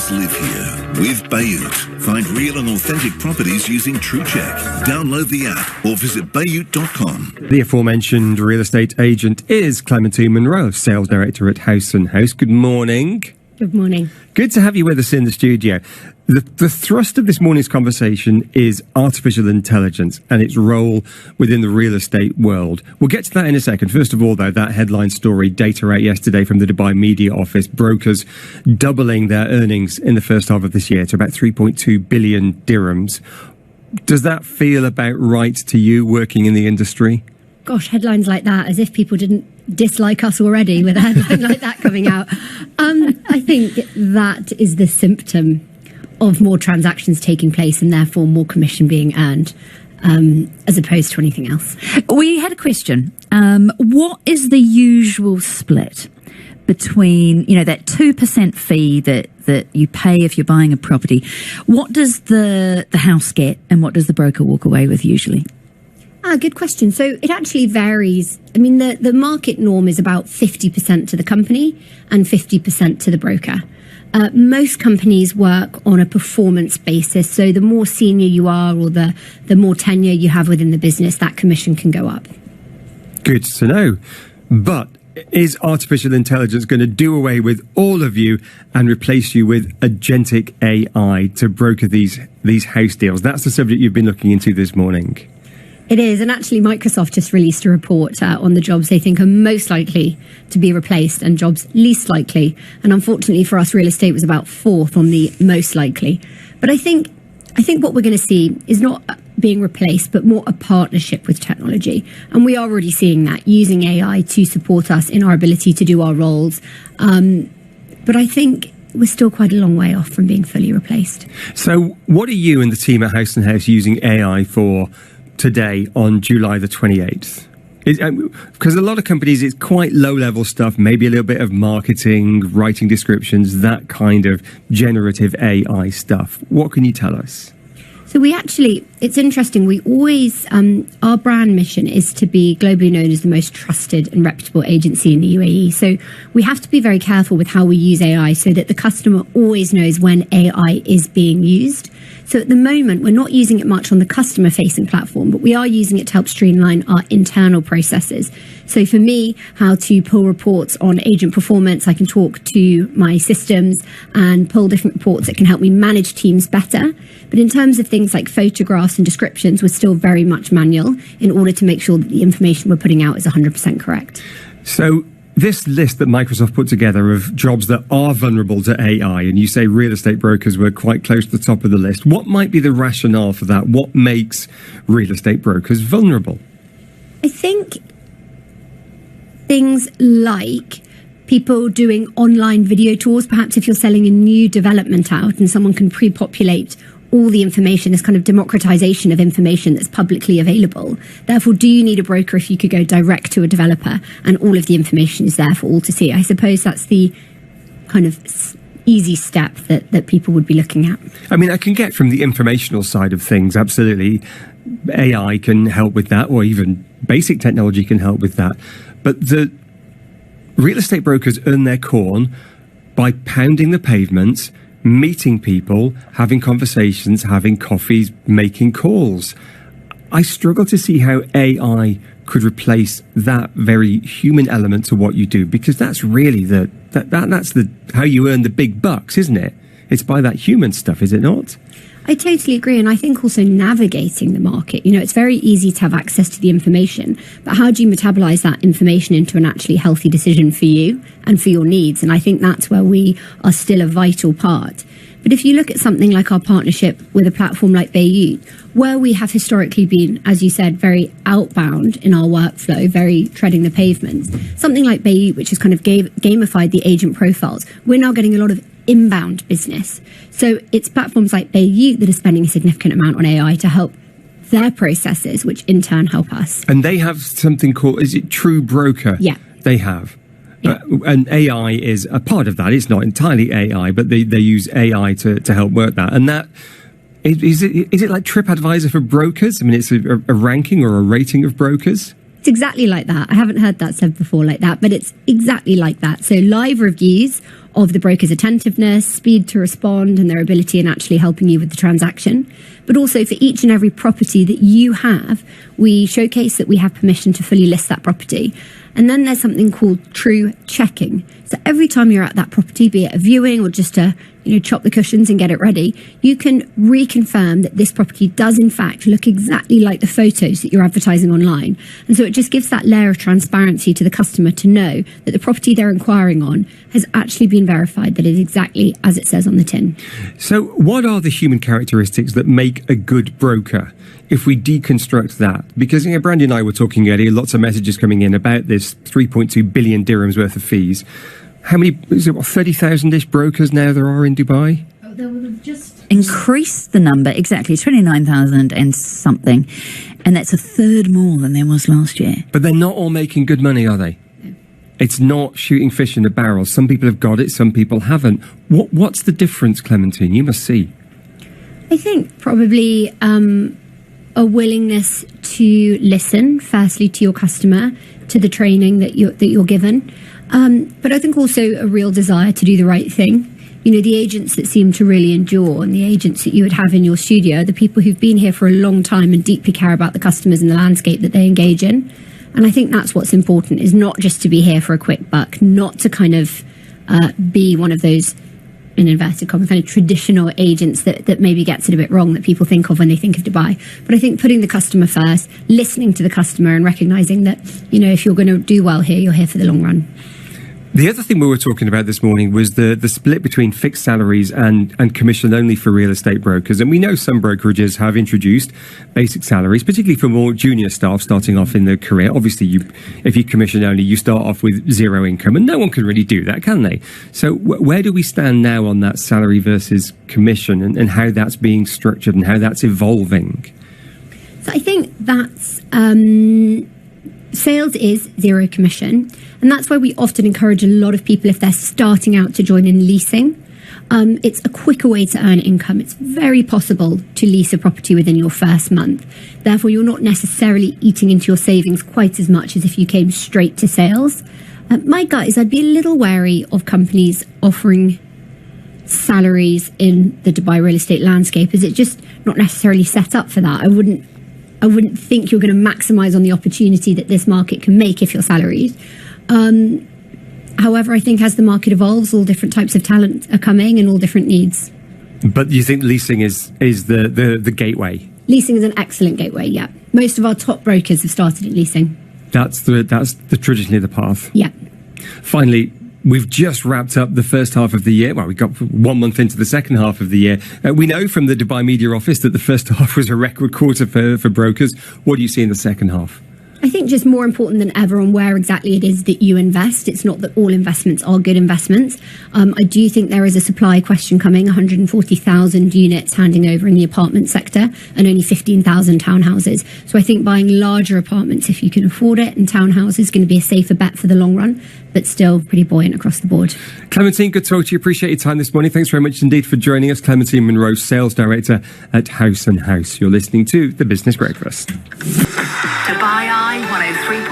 Dreams live here with Bayut. Find real and authentic properties using TrueCheck. Download the app or visit Bayut.com. The aforementioned real estate agent is Clementine Munro, Sales Director at Haus. Good morning. Good morning. Good to have you with us in the studio. The thrust of this morning's conversation is artificial intelligence and its role within the real estate world. We'll get to that in a second. First of all, though, that headline story, data out yesterday from the Dubai Media Office, brokers doubling their earnings in the first half of this year to about 3.2 billion dirhams. Does that feel about right to you working in the industry? Gosh, headlines like that, as if people didn't dislike us already with a headline like that coming out. I think that is the symptom of more transactions taking place and therefore more commission being earned, as opposed to anything else. We had a question. What is the usual split between, that 2% fee that you pay if you're buying a property? What does the house get and what does the broker walk away with usually? Good question. So it actually varies. I mean, the market norm is about 50% to the company and 50% to the broker. Most companies work on a performance basis. So the more senior you are or the more tenure you have within the business, that commission can go up. Good to know. But is artificial intelligence going to do away with all of you and replace you with agentic AI to broker these house deals? That's the subject you've been looking into this morning. It is, and actually Microsoft just released a report on the jobs they think are most likely to be replaced and jobs least likely. And unfortunately for us, real estate was about fourth on the most likely. But I think what we're going to see is not being replaced, but more a partnership with technology. And we are already seeing that, using AI to support us in our ability to do our roles. But I think we're still quite a long way off from being fully replaced. So what are you and the team at Haus using AI for today on July the 28th? Because a lot of companies, it's quite low-level stuff, maybe a little bit of marketing, writing descriptions, that kind of generative AI stuff. What can you tell us? So it's interesting, we always, our brand mission is to be globally known as the most trusted and reputable agency in the UAE. So we have to be very careful with how we use AI so that the customer always knows when AI is being used. So at the moment, we're not using it much on the customer-facing platform, but we are using it to help streamline our internal processes. So for me, how to pull reports on agent performance, I can talk to my systems and pull different reports that can help me manage teams better. But in terms of things like photographs and descriptions, we're still very much manual in order to make sure that the information we're putting out is 100% correct. So this list that Microsoft put together of jobs that are vulnerable to AI, and you say real estate brokers were quite close to the top of the list. What might be the rationale for that? What makes real estate brokers vulnerable? I think things like people doing online video tours. Perhaps if you're selling a new development out and someone can pre-populate all the information, this kind of democratization of information that's publicly available. Therefore, do you need a broker if you could go direct to a developer and all of the information is there for all to see? I suppose that's the kind of easy step that people would be looking at. I mean, I can get from the informational side of things, absolutely. AI can help with that, or even basic technology can help with that. But the real estate brokers earn their corn by pounding the pavements, meeting people, having conversations, having coffees, making calls. I struggle to see how AI could replace that very human element to what you do, because that's really that's how you earn the big bucks, isn't it? It's by that human stuff, is it not? I totally agree. And I think also navigating the market, it's very easy to have access to the information, but how do you metabolize that information into an actually healthy decision for you and for your needs? And I think that's where we are still a vital part. But if you look at something like our partnership with a platform like Bayut, where we have historically been, as you said, very outbound in our workflow, very treading the pavements, something like Bayut, which has kind of gamified the agent profiles, we're now getting a lot of inbound business. So it's platforms like Bayut that are spending a significant amount on AI to help their processes, which in turn help us. And they have something called, is it True Broker? Yeah. They have. Yeah. And AI is a part of that. It's not entirely AI, but they use AI to help work that. And that, is it like TripAdvisor for brokers? I mean, it's a ranking or a rating of brokers? It's exactly like that. I haven't heard that said before like that, but it's exactly like that. So live reviews of the broker's attentiveness, speed to respond, and their ability in actually helping you with the transaction. But also for each and every property that you have, we showcase that we have permission to fully list that property. And then there's something called true checking. So every time you're at that property, be it a viewing or just to chop the cushions and get it ready, you can reconfirm that this property does in fact look exactly like the photos that you're advertising online. And so it just gives that layer of transparency to the customer to know that the property they're inquiring on has actually been verified, that it is exactly as it says on the tin. So what are the human characteristics that make a good broker? If we deconstruct that, because Brandy and I were talking earlier, lots of messages coming in about this 3.2 billion dirhams worth of fees. How many, is it 30,000-ish brokers now there are in Dubai? Oh, they will have just increased the number, exactly, 29,000 and something. And that's a third more than there was last year. But they're not all making good money, are they? No. It's not shooting fish in a barrel. Some people have got it, some people haven't. What's the difference, Clementine? You must see. I think probably a willingness to listen, firstly, to your customer, to the training that you're given. But I think also a real desire to do the right thing. The agents that seem to really endure and the agents that you would have in your studio are the people who've been here for a long time and deeply care about the customers and the landscape that they engage in. And I think that's what's important, is not just to be here for a quick buck, not to kind of be one of those, in inverted commas, kind of traditional agents that maybe gets it a bit wrong that people think of when they think of Dubai. But I think putting the customer first, listening to the customer and recognizing that, if you're going to do well here, you're here for the long run. The other thing we were talking about this morning was the split between fixed salaries and commission only for real estate brokers. And we know some brokerages have introduced basic salaries, particularly for more junior staff starting off in their career. Obviously, if you commission only, you start off with zero income, and no one can really do that, can they? So where do we stand now on that salary versus commission and how that's being structured and how that's evolving? So I think that's... Sales is zero commission, and that's why we often encourage a lot of people, if they're starting out, to join in leasing. It's a quicker way to earn income. It's very possible to lease a property within your first month. Therefore, you're not necessarily eating into your savings quite as much as if you came straight to sales. My gut is I'd be a little wary of companies offering salaries in the Dubai real estate landscape, as it's just not necessarily set up for that. I wouldn't think you're going to maximise on the opportunity that this market can make if you're salaried. However, I think as the market evolves, all different types of talent are coming and all different needs. But you think leasing is the gateway? Leasing is an excellent gateway, yeah. Most of our top brokers have started in leasing. That's traditionally the path. Yeah. Finally, we've just wrapped up the first half of the year. Well, we got 1 month into the second half of the year. We know from the Dubai Media Office that the first half was a record quarter for brokers. What do you see in the second half? I think just more important than ever on where exactly it is that you invest. It's not that all investments are good investments. I do think there is a supply question coming, 140,000 units handing over in the apartment sector and only 15,000 townhouses. So I think buying larger apartments, if you can afford it, and townhouses is going to be a safer bet for the long run, but still pretty buoyant across the board. Clementine, good to talk to you. Appreciate your time this morning. Thanks very much indeed for joining us. Clementine Munro, Sales Director at Haus & Haus. You're listening to The Business Breakfast. Dubai Eye 103.9